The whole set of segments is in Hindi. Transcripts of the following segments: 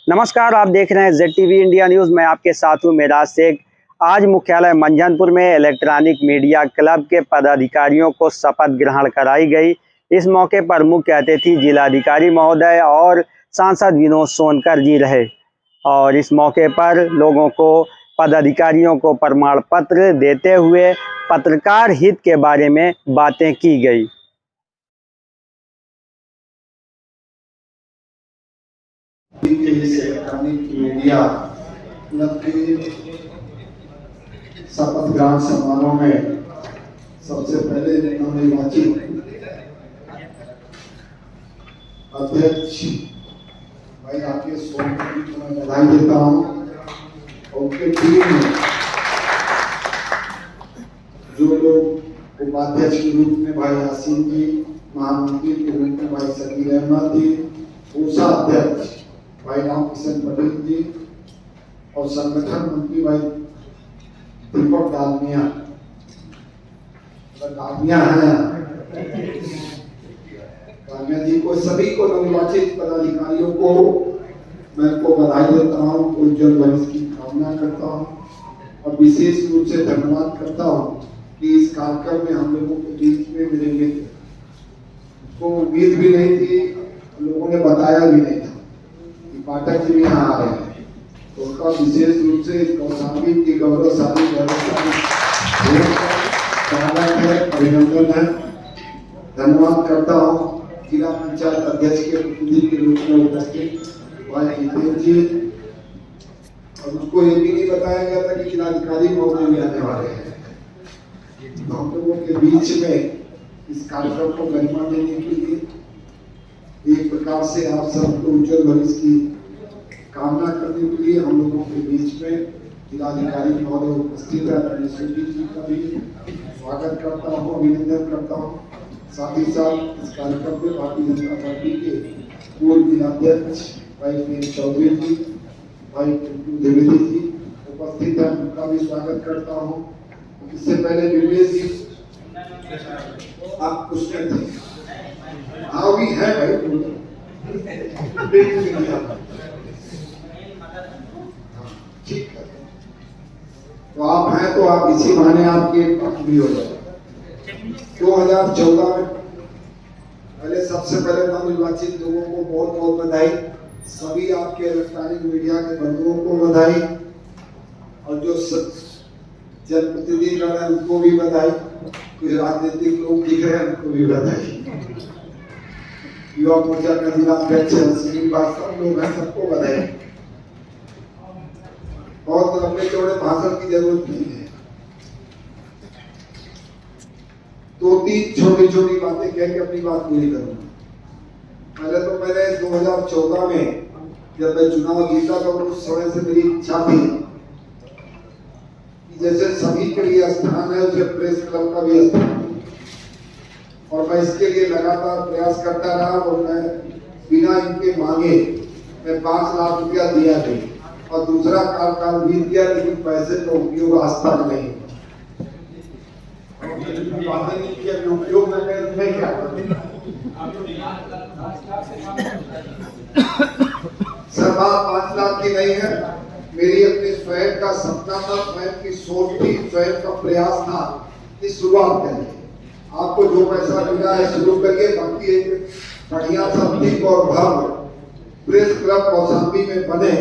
नमस्कार, आप देख रहे हैं ZTV इंडिया न्यूज़। मैं आपके साथ हूं मेराज शेख। आज मुख्यालय मंझनपुर में इलेक्ट्रॉनिक मीडिया क्लब के पदाधिकारियों को शपथ ग्रहण कराई गई। इस मौके पर मुख्य अतिथि जिलाधिकारी महोदय और सांसद विनोद सोनकर जी रहे और इस मौके पर लोगों को पदाधिकारियों को प्रमाण पत्र देते हुए पत्रकार हित के बारे में बातें की गई। इलेक्ट्रॉनिक मीडिया क्लब के शपथ ग्रहण समारोह में सबसे पहले नवनिर्वाचित अध्यक्ष भाई राकेश सोनकर जी को मैं बधाई देता हूँ और उनके टीम में जो लोग उपाध्यक्ष के रूप में भाई यासीन जी, महामंत्री के रूप में भाई सकीर अहमद जी, कोषाध्यक्ष भाई रामकिशन पटेल जी और संगठन मंत्री भाई दीपक डालमिया जी को, सभी को नवनिर्वाचित पदाधिकारियों को मैं को बधाई देता हूँ, उज्जवल भविष्य की कामना करता हूँ और विशेष रूप से धन्यवाद करता हूँ कि इस कार्यक्रम में हम लोगों के बीच में मेरे मित्र को उम्मीद भी नहीं थी, लोगों ने बताया भी नहीं था पाठक जी यहाँ आ रहे हैं, तो उनका विशेष रूप से कौशाम्बी की गौरवशाली अभिनंदन है। धन्यवाद करता हूँ जिला पंचायत अध्यक्ष के प्रतिनिधि के रूप में उपस्थित भाई हितेश जी, और उनको ये भी नहीं बताया गया था कि जिलाधिकारी महोदय भी आने वाले हैं। हम लोगों के बीच में इस कार्यक्रम को गरिमा देने के लिए एक प्रकार से आप सबको उज्जवल भविष्य की कामना करने के लिए हम लोगों के बीच में जिलाधिकारी महोदय उपस्थित है। जी का भी स्वागत करता हूँ, अभिनंदन करता हूँ। साथ ही साथ इस कार्यक्रम में भारतीय जनता पार्टी के पूर्व जिलाध्यक्ष भाई पीएन चौधरी जी, भाई पिंटू द्विवेदी जी उपस्थित है, उनका भी स्वागत करता हूँ। इससे पहले विवेक जी आप कुछ कहते हैं? हाँ भी है भाई, ठीक है, तो आप हैं तो आप इसी बहाने आपके भी हो जाए। 2014 में पहले सबसे पहले नवनिर्वाचित लोगों को बहुत बहुत बधाई, सभी आपके इलेक्ट्रॉनिक मीडिया के बंधुओं को बधाई और जो जनप्रतिनिधि कर रहे हैं उनको भी बधाई, कुछ राजनीतिक लोग दिख रहे हैं उनको भी बधाई, युवा मोर्चा का जिलाध्यक्ष सब लोग हैं, सबको बधाई। बहुत लंबे चौड़े भाषण की जरूरत नहीं है, 2-3 छोटी छोटी बातें कह के अपनी बात पूरी करूंगा। पहले तो मैंने 2014 में जब मैं चुनाव जीता तो उस समय से मेरी इच्छा थी कि जैसे सभी के लिए स्थान है उसे प्रेस क्लब का भी स्थान है, और मैं इसके लिए लगातार प्रयास करता रहा और मैं बिना इनके मांगे मैं 5 लाख रुपया दिया नहीं और दूसरा कार्यकाल बीत गया, लेकिन पैसे का उपयोग आज तक नहीं किया। उपयोग में क्या सर, बात 5 लाख की नहीं है, मेरी अपने स्वयं का सपना था, स्वयं की सोच थी, स्वयं का प्रयास था कि शुरुआत करिए, आपको जो पैसा मिला है शुरू करिए, बाकी एक बढ़िया संदीप और भव्य प्रेस क्लब कौशाम्बी में बने,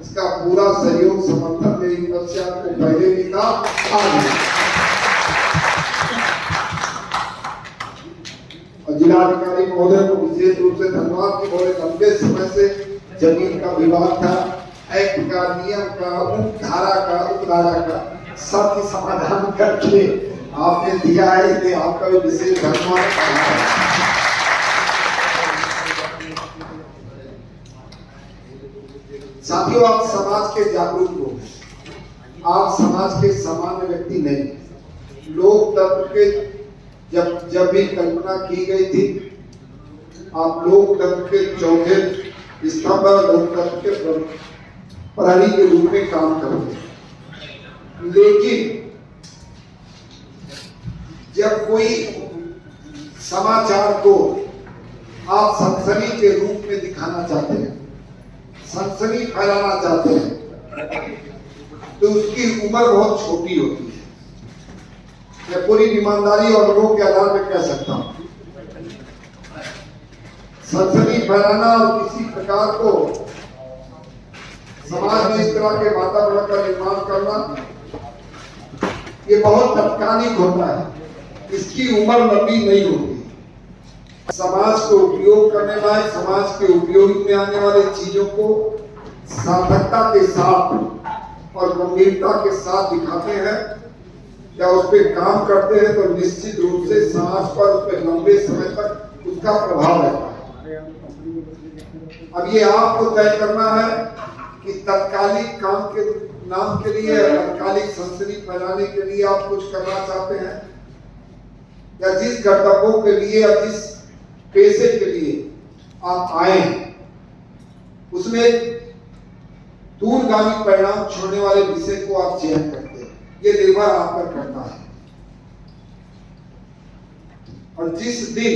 इसका पूरा सहयोग समर्थन मेरी तरफ से आपको पहले भी था। और जिलाधिकारी महोदय को विशेष रूप से धन्यवाद कि बहुत लंबे समय से जमीन का विवाद था, एक्ट का, नियम का, उपधारा का सब समाधान करके आपने दिया है, इसलिए आपका भी विशेष धन्यवाद। साथियों, आप समाज के जागरूक लोग, आप समाज के सामान्य व्यक्ति नहीं। लोकतंत्र के जब भी कल्पना की गई थी, आप लोकतंत्र के चौथे स्तंभ लोकतंत्र के प्रहरी के रूप में काम करोगे, लेकिन जब कोई समाचार को आप सनसनी के रूप में दिखाना चाहते हैं, सनसनी फैलाना चाहते हैं तो उसकी उम्र बहुत छोटी होती है। मैं पूरी ईमानदारी और अनुभव के आधार पर कह सकता हूं, सनसनी फैलाना और किसी प्रकार को समाज में इस तरह के वातावरण का निर्माण करना ये बहुत तत्कालिक होता है, इसकी उम्र लंबी नहीं होती। समाज को उपयोग करने वाले, समाज के उपयोग में आने वाले चीजों को सार्थकता के साथ और गंभीरता के साथ दिखाते हैं या उस पर काम करते हैं तो निश्चित रूप से समाज पर उस पर लंबे समय तक उसका प्रभाव रहता है। अब ये आपको तय करना है कि तत्कालिक काम के नाम के लिए, तत्कालिक सनसनी फैलाने के लिए आप कुछ करना चाहते हैं, या जिस कर्तव्यों के लिए या जिस पेशे के लिए आप आए हैं उसमें दूरगामी परिणाम छोड़ने वाले विषय को आप चयन करते हैं, ये निर्भर आप पर करता है। और जिस दिन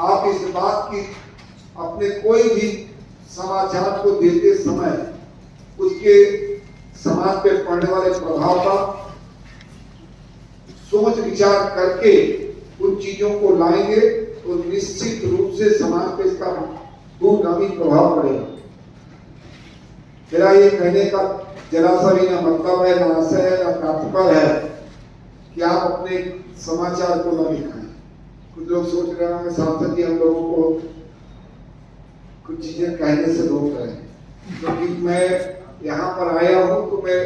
आप इस बात की अपने कोई भी समाचार को देते समय उसके समाज पे पड़ने वाले प्रभाव का सोच विचार करके उन चीजों को लाएंगे तो निश्चित रूप से समाज पे इसका दूरगामी प्रभाव पड़ेगा। मेरा ये कहने का जरा सा भी ना मतलब है, ना आशय है, ना तात्पर्य है कि आप अपने समाचार को न दिखाएं। कुछ लोग सोच रहे होंगे सांसद जी हम लोगों को कुछ चीजें कहने से रोक रहे हैं, क्योंकि मैं यहाँ पर आया हूँ तो मैं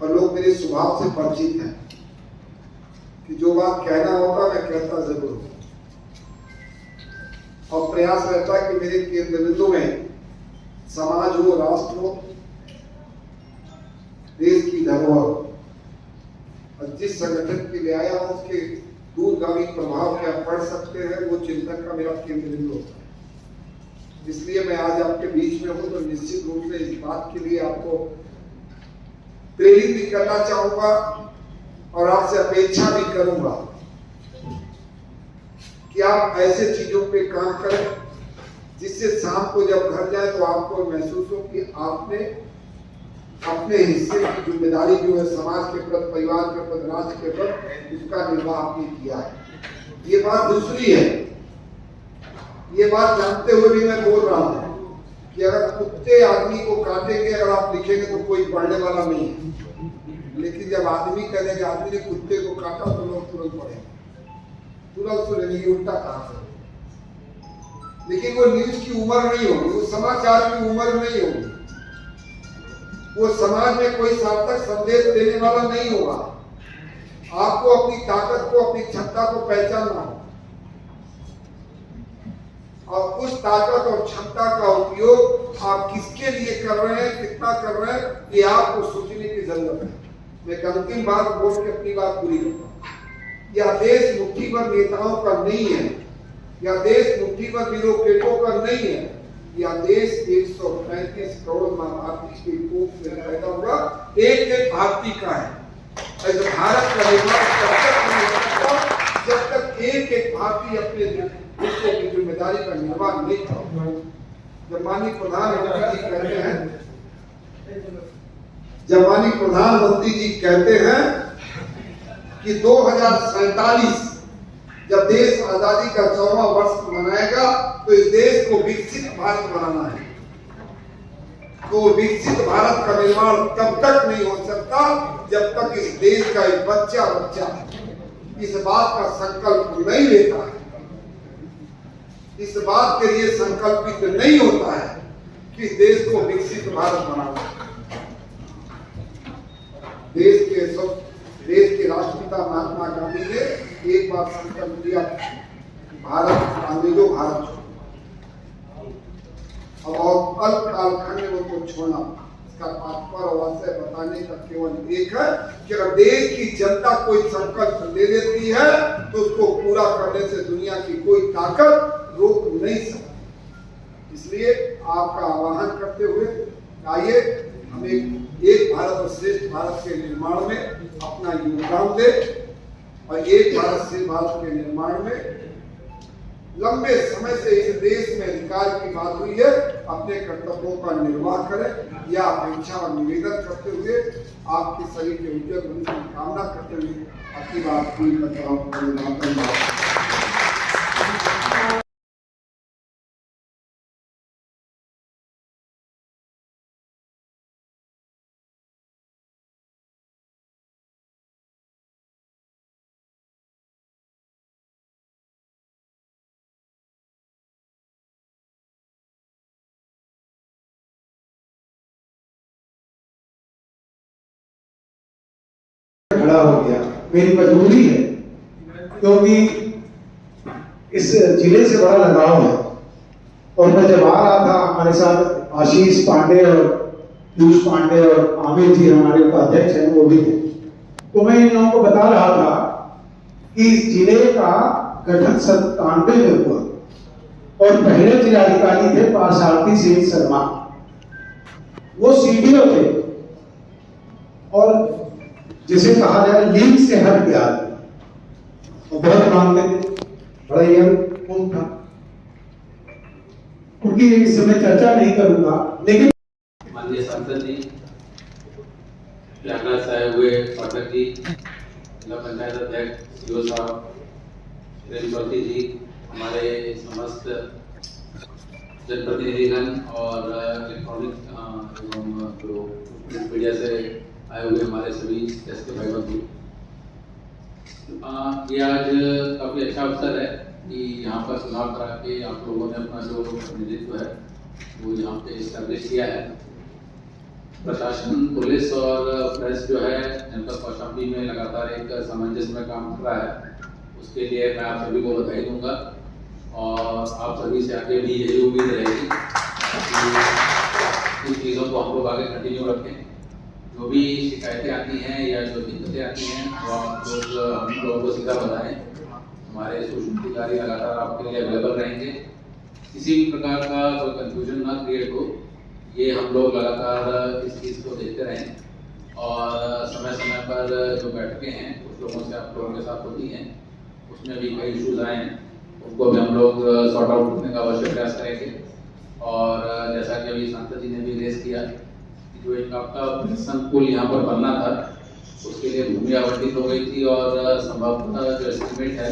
और लोग मेरे स्वभाव से परिचित हैं कि जो बात कहना होगा मैं कहता जरूर हूँ, और प्रयास रहता है कि मेरे केंद्र बिंदु में समाज हो, राष्ट्र हो, देश की धरोहर और जिस संगठन के लिए आया हूं उसके दूरगामी प्रभाव क्या पड़ सकते हैं वो चिंतन का मेरा केंद्र बिंदु होता है। इसलिए मैं आज आपके बीच में हूं तो निश्चित रूप से इस बात के लिए आपको प्रेरित भी करना चाहूंगा और आपसे अपेक्षा भी करूंगा कि आप ऐसे चीजों पे काम करें जिससे शाम को जब घर जाए तो आपको महसूस हो कि आपने अपने हिस्से की जिम्मेदारी जो है समाज के प्रति, परिवार के प्रति, राष्ट्र के प्रति, उसका निर्वाह आपने किया है। ये बात दूसरी है, ये बात जानते हुए भी मैं बोल रहा हूँ कि अगर कुत्ते आदमी को काटेंगे, अगर आप लिखेंगे तो कोई पढ़ने वाला नहीं है, लेकिन जब आदमी कहेंगे आदमी ने कुत्ते को काटा तो लोग तुरंत पढ़ेंगे, तुरंत सुनेंगे उल्टा कहा से। लेकिन वो न्यूज की उम्र नहीं होगी, वो समाचार की उम्र नहीं होगी, वो समाज में कोई सार्थक संदेश देने वाला नहीं होगा। आपको अपनी ताकत को, अपनी क्षमता को पहचानना होगा और उस ताकत और क्षमता का उपयोग आप किसके लिए कर रहे हैं, कितना कर रहे हैं, ये आपको सोचने की जरूरत है। मैं एक अंतिम बात बोल के अपनी बात पूरी करूंगा। यह देश मुट्ठी भर नेताओं का नहीं है, यह देश मुट्ठी भर ब्यूरोक्रेटों का नहीं है, यह देश 135 करोड़ भारतीय के कोख से पैदा हुआ एक एक भारतीय का है। ऐसे भारत का निर्माण तब तक नहीं हो सकता जब तक एक एक भारतीय अपने हिस्से की जिम्मेदारी का निर्वाह नहीं करता। जब माननीय प्रधानमंत्री जी कहते हैं, जब माननीय प्रधानमंत्री जी कहते हैं कि 2047 जब देश आजादी का 100वां वर्ष मनाएगा तो इस देश को विकसित भारत बनाना है, तो विकसित भारत का निर्माण तब तक नहीं हो सकता जब तक इस देश का एक बच्चा इस बात का संकल्प नहीं लेता है, इस बात के लिए संकल्पित नहीं होता है कि इस देश को विकसित भारत बनाना है। देश के राष्ट्रपिता महात्मा गांधी ने एक बार संकल्प लिया, भारत अंग्रेजों भारत छोड़ो, और अल्प कालखंड में उनको छोड़ना। इसका तात्पर्य अवश्य बताने का केवल एक है कि अगर देश की जनता कोई संकल्प ले लेती है तो उसको पूरा करने से दुनिया की कोई ताकत रोक नहीं सकती। इसलिए आपका आह्वान करते हुए आइए हम एक भारत और श्रेष्ठ भारत के निर्माण में अपना योगदान दें और एक भारत श्रेष्ठ भारत के निर्माण में लंबे समय से इस देश में अधिकार की बात हुई है, अपने कर्तव्यों का निर्वाह करें। यह अपेक्षा और निवेदन करते हुए आपके शरीर के उज्जवल भविष्य की कामना करते हुए अपनी बात पूरी करता हूँ। खड़ा हो गया, मेरी मजबूरी है, क्योंकि इस जिले से बड़ा लगाव है। और मैं जब आ रहा था, हमारे साथ आशीष पांडे और पीयूष पांडे और आमिर जी हमारे उपाध्यक्ष हैं, वो भी थे। तो मैं इन लोगों को बता रहा था कि इस जिले का गठन 97 में हुआ और पहले जिलाधिकारी थे पार्थसारथी सिंह शर्मा, वो सीडीओ थे और जिसे कहा जाए लीग से हट गया और बहुत मानते थे, बड़ा यंग कौन था, क्योंकि इस समय चर्चा नहीं करूंगा। लेकिन माननीय सांसद जी, प्रयागराज से आए हुए पाठक जी, जिला पंचायत अध्यक्ष सीओ साहब, चौधरी जी, हमारे समस्त जनप्रतिनिधिगण और इलेक्ट्रॉनिक एवं जो मीडिया से आए हुए हमारे सभी देश के भाई बंधु, ये आज काफ़ी अच्छा अवसर है कि यहाँ पर चुनाव करा के आप लोगों ने अपना जो प्रतिनिधित्व है वो यहाँ पे इस्टेब्लिश किया है। प्रशासन, पुलिस और प्रेस जो है जनपद कौशाम्बी में लगातार एक सामंजस्य में काम कर रहा है, उसके लिए मैं आप सभी को बधाई दूंगा और आप सभी से आगे भी यही उम्मीद रहेगी कि इन चीज़ों को हम लोग आगे कंटिन्यू रखें। जो भी शिकायतें आती हैं या जो दिक्कतें आती हैं वो आप लोग हम लोगों को सीधा बताएं। हमारे सूचना अधिकारी लगातार आपके लिए अवेलेबल रहेंगे। किसी भी प्रकार का कोई कंफ्यूजन ना क्रिएट हो, ये हम लोग लगातार इस चीज़ को देखते रहें और समय समय पर जो बैठकें हैं कुछ लोगों से आप लोगों के साथ होती हैं, उसमें भी कई इशूज़ आए हैं, उनको भी हम लोग सॉर्ट आउट करने का अवश्य प्रयास करेंगे। और जैसा कि अभी सांसद जी ने भी रेस किया, जो एक आपका संकुल यहाँ पर बनना था उसके लिए भूमि आवंटित हो गई थी और संभवतः जो एस्टिमेट है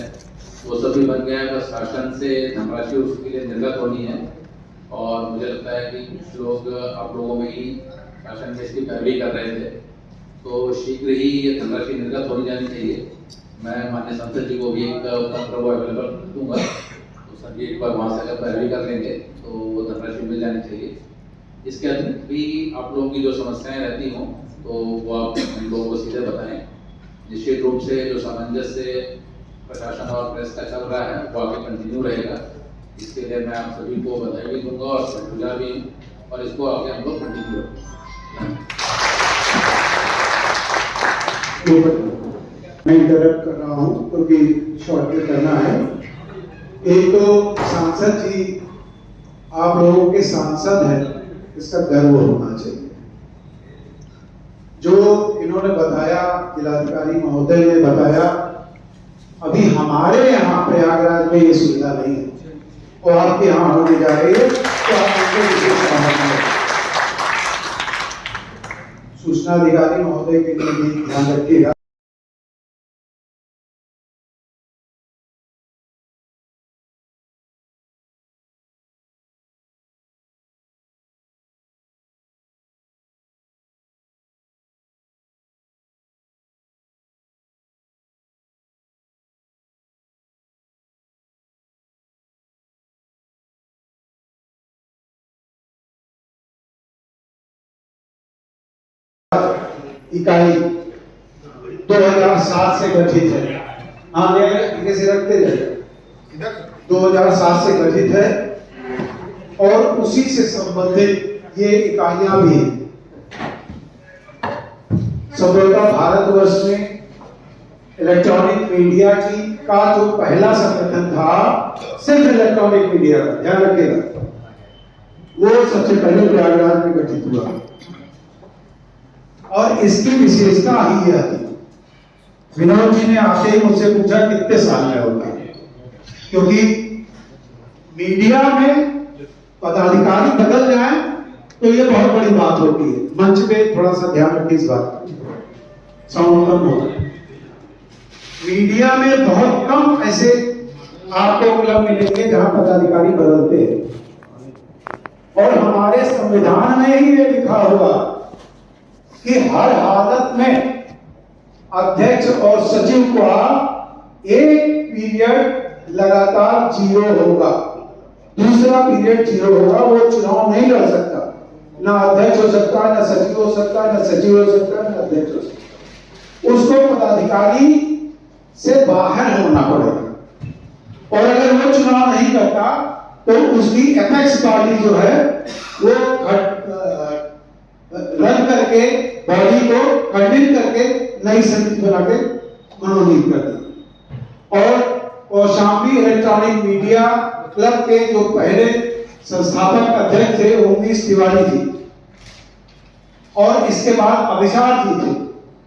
वो सभी बन गया है, बस शासन से धनराशि उसके लिए निर्गत होनी है। और मुझे लगता है कि कुछ लोग आप लोगों में ही शासन में इसकी पैरवी कर रहे थे, तो शीघ्र ही ये धनराशि निर्गत होनी जानी चाहिए। मैं माननीय सांसद जी को भी एक पत्र वो अवेलेबल कर दूंगा, तो सर जी एक बार वहाँ से अगर पैरवी कर लेंगे तो वो धनराशि मिल जानी चाहिए। इसके अतिरिक्त भी आप लोगों की जो समस्याएं रहती हों तो वो आप हम लोगों को सीधे बताएं। निश्चित रूप से जो सामंजस्य प्रशासन और प्रेस का चल रहा है वो आगे कंटिन्यू रहेगा। इसके लिए मैं आप सभी को बधाई भी दूंगा और शुक्रगुजार भी हूँ और इसको आगे हम लोग कंटिन्यू रखें। मैं इंटरप्ट कर रहा हूँ क्योंकि शॉर्ट में करना है। एक तो सांसद जी आप लोगों के सांसद हैं, इसका गर्व होना चाहिए। जो इन्होंने बताया, जिलाधिकारी महोदय ने बताया, अभी हमारे यहाँ प्रयागराज में ये सुविधा नहीं है और आपके यहाँ होने जा रही है, तो आप उनको विशेष समझना। सूचना अधिकारी महोदय के लिए भी ध्यान रखिएगा। इकाई 2007 से गठित है। हाँ, इनके से रखते जाइए। 2007 से गठित है और उसी से संबंधित ये इकाइयां भी हैं। संभवतः भारतवर्ष में इलेक्ट्रॉनिक मीडिया का जो पहला संगठन था सिर्फ इलेक्ट्रॉनिक मीडिया का, ध्यान रखिएगा, वो सबसे पहले प्रयागराज में गठित हुआ और इसकी विशेषता ही यह थी। विनोद जी ने आते ही मुझसे पूछा कितने साल में होगा, क्योंकि मीडिया में पदाधिकारी बदल जाए तो ये बहुत बड़ी बात होती है। मंच पे थोड़ा सा ध्यान रखिए इस बात, साउंड कम हो। मीडिया में बहुत कम ऐसे आपको क्लब मिलेंगे जहां पदाधिकारी बदलते हैं, और हमारे संविधान में ही ये लिखा हुआ कि हर हालत में अध्यक्ष और सचिव का एक पीरियड लगातार 0 होगा, दूसरा पीरियड 0 होगा। वो चुनाव नहीं लड़ सकता, ना अध्यक्ष हो सकता है, ना सचिव हो सकता है, ना सचिव हो सकता है, ना अध्यक्ष हो सकता है। उसको पदाधिकारी से बाहर होना पड़ेगा, और अगर वो चुनाव नहीं करता तो उसकी एपेक्स पार्टी जो है वो रद्द करके, बॉडी को खंडित करके नई समिति बना के मनोनीत कर दी। और कौशाम्बी इलेक्ट्रॉनिक मीडिया क्लब के जो पहले संस्थापक अध्यक्ष थे उमेश तिवारी जी, और इसके बाद अभिषाक जी थे।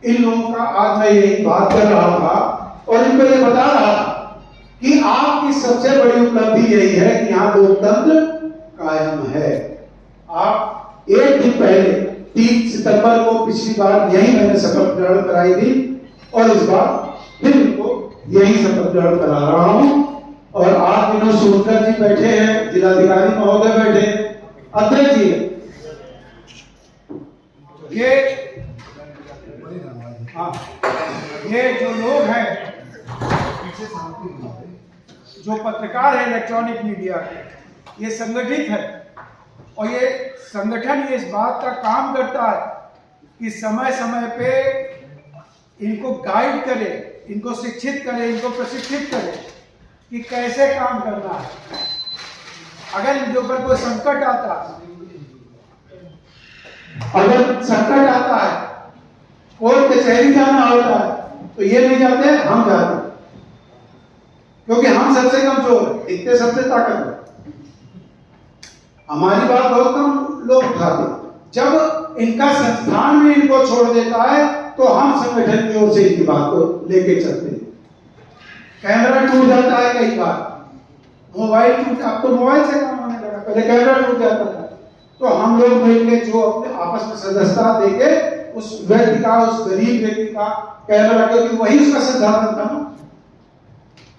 इन लोगों का आज मैं यही बात कर रहा था और इनको ये बता रहा था कि आपकी सबसे बड़ी उपलब्धि यही है कि यहाँ लोकतंत्र कायम है। आप एक दिन पहले 3 सितंबर को पिछली बार यही मैंने शपथ ग्रहण कराई थी, और इस बार फिर इनको यही शपथ ग्रहण करा रहा हूं। और आज विनोद सोनकर जी बैठे हैं, जिलाधिकारी महोदय बैठे हैं, अध्यक्ष जी ये जो लोग हैं, जो पत्रकार है इलेक्ट्रॉनिक मीडिया के, ये संगठित है, और ये संगठन ये इस बात का काम करता है कि समय समय पे इनको गाइड करे, इनको शिक्षित करे, इनको प्रशिक्षित करे कि कैसे काम करना है। अगर इनके ऊपर कोई संकट आता है, कोर्ट कचहरी जाना होता है, तो ये नहीं जाते, हम जाते, क्योंकि हम सबसे कमजोर हैं, इतने सबसे ताकतवर। हमारी बात बहुत कम लोग उठाते। जब इनका संस्थान में इनको छोड़ देता है तो हम संगठन की ओर से इनकी बात को लेके चलते हैं। कैमरा टूट जाता है कई बार, मोबाइल टूट, अब तो मोबाइल से काम होने लगा, पहले कैमरा टूट जाता था, तो हम लोग मिलकर जो अपने आपस में सदस्यता देके उस व्यक्ति का, उस गरीब व्यक्ति का कैमरा, क्योंकि वही उसका संसाधन था ना,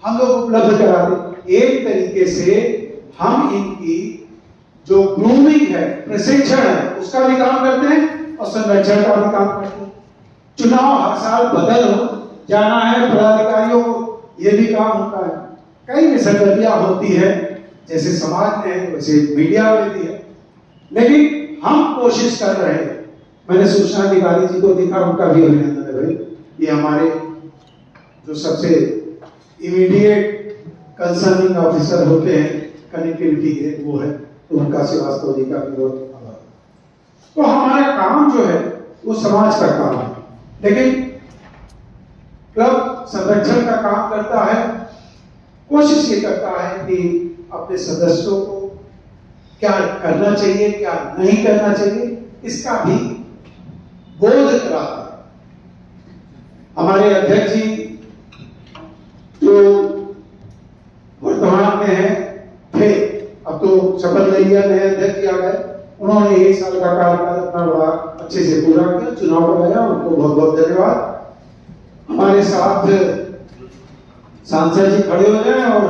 हम लोग उपलब्ध कराते। एक तरीके से हम इनकी जो ग्रूमिंग है, प्रशिक्षण है, उसका भी काम करते हैं और संरक्षण का भी काम करते हैं। चुनाव हर साल बदल हो जाना है, पदाधिकारियों को ये भी काम होता है। कई विसंगतियां होती है, जैसे समाज में है वैसे मीडिया में भी है, लेकिन हम कोशिश कर रहे हैं। मैंने सूचना अधिकारी जी को देखा, उनका भी अभिनंदन है भाई। ये हमारे जो सबसे इमीडिएट कंसर्निंग ऑफिसर होते हैं कनेक्टिविटी के, वो है, तो उनका श्रीवास्तव जी का भी बहुत आभार। तो हमारा काम जो है वो समाज का काम है, लेकिन क्लब संरक्षण का काम करता है। कोशिश ये करता है कि अपने सदस्यों को क्या करना चाहिए, क्या नहीं करना चाहिए, इसका भी बोध कराता है। हमारे अध्यक्ष जी जो वर्तमान में है, थे, अब तो शपथ ले लिया, नए अध्यक्ष जी आ गए, उन्होंने 1 साल का कार्यकाल अपना बड़ा अच्छे से पूरा किया, चुनाव कराया, उनको बहुत बहुत धन्यवाद। हमारे साथ सांसद जी खड़े हो जाए और